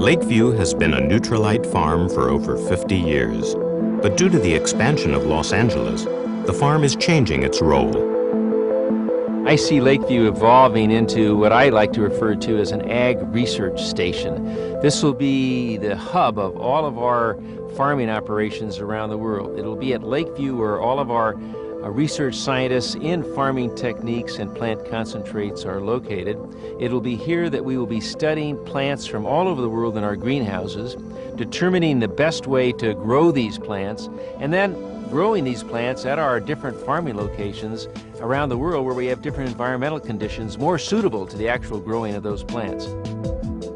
Lakeview has been a Nutrilite farm for over 50 years. But due to the expansion of Los Angeles, the farm is changing its role. I see Lakeview evolving into what I like to refer to as an ag research station. This will be the hub of all of our farming operations around the world. It'll be at Lakeview where all of our research scientists in farming techniques and plant concentrates are located. It'll be here that we will be studying plants from all over the world in our greenhouses, determining the best way to grow these plants, and then growing these plants at our different farming locations around the world where we have different environmental conditions more suitable to the actual growing of those plants.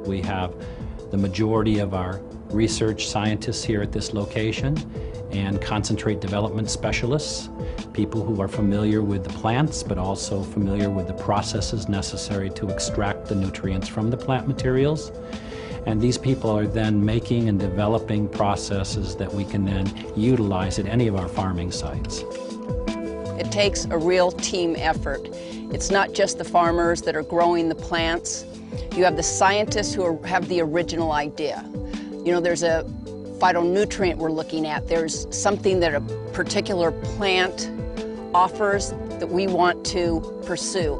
We have the majority of our research scientists here at this location and concentrate development specialists, people who are familiar with the plants but also familiar with the processes necessary to extract the nutrients from the plant materials. And these people are then making and developing processes that we can then utilize at any of our farming sites. It takes a real team effort. It's not just the farmers that are growing the plants. You have the scientists who have the original idea. You know, there's a phytonutrient we're looking at. There's something that a particular plant offers that we want to pursue.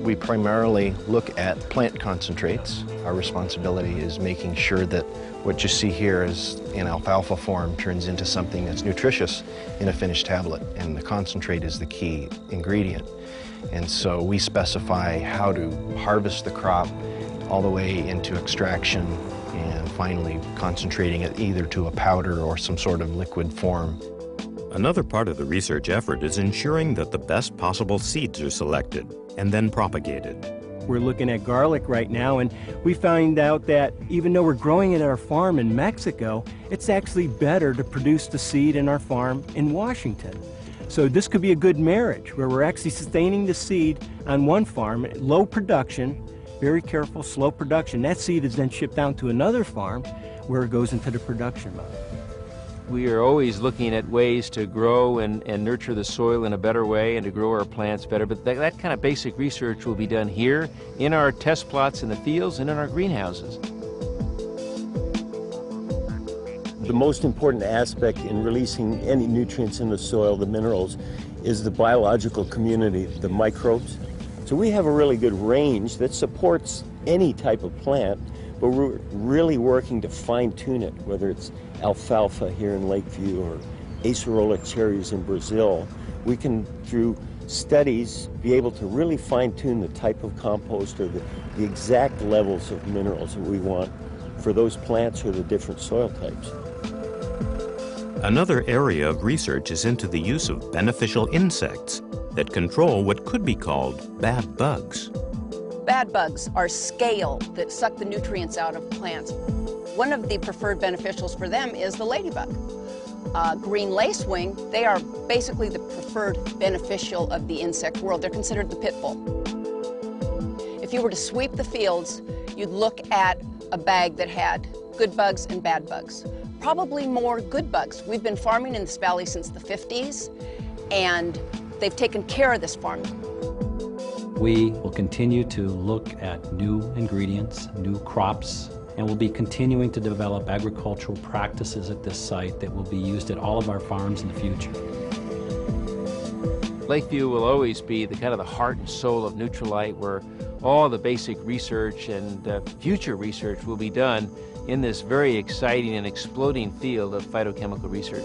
We primarily look at plant concentrates. Our responsibility is making sure that what you see here is in alfalfa form turns into something that's nutritious in a finished tablet, and the concentrate is the key ingredient. And so we specify how to harvest the crop all the way into extraction and finally concentrating it either to a powder or some sort of liquid form. Another part of the research effort is ensuring that the best possible seeds are selected and then propagated. We're looking at garlic right now, and we find out that even though we're growing it at our farm in Mexico, it's actually better to produce the seed in our farm in Washington. So this could be a good marriage where we're actually sustaining the seed on one farm, low production, very careful, slow production. That seed is then shipped down to another farm where it goes into the production mode. We are always looking at ways to grow and nurture the soil in a better way and to grow our plants better, but that kind of basic research will be done here in our test plots in the fields and in our greenhouses. The most important aspect in releasing any nutrients in the soil, the minerals, is the biological community, the microbes. So we have a really good range that supports any type of plant, but we're really working to fine-tune it, whether it's alfalfa here in Lakeview or acerola cherries in Brazil. We can, through studies, be able to really fine-tune the type of compost or the exact levels of minerals that we want for those plants or the different soil types. Another area of research is into the use of beneficial insects that control what could be called bad bugs. Bad bugs are scale that suck the nutrients out of plants. One of the preferred beneficials for them is the ladybug. Green lacewing, they are basically the preferred beneficial of the insect world. They're considered the pit bull. If you were to sweep the fields, you'd look at a bag that had good bugs and bad bugs. Probably more good bugs. We've been farming in this valley since the 50s, and they've taken care of this farm. We will continue to look at new ingredients, new crops, and we'll be continuing to develop agricultural practices at this site that will be used at all of our farms in the future. Lakeview will always be the kind of the heart and soul of Nutrilite, where all the basic research and future research will be done in this very exciting and exploding field of phytochemical research.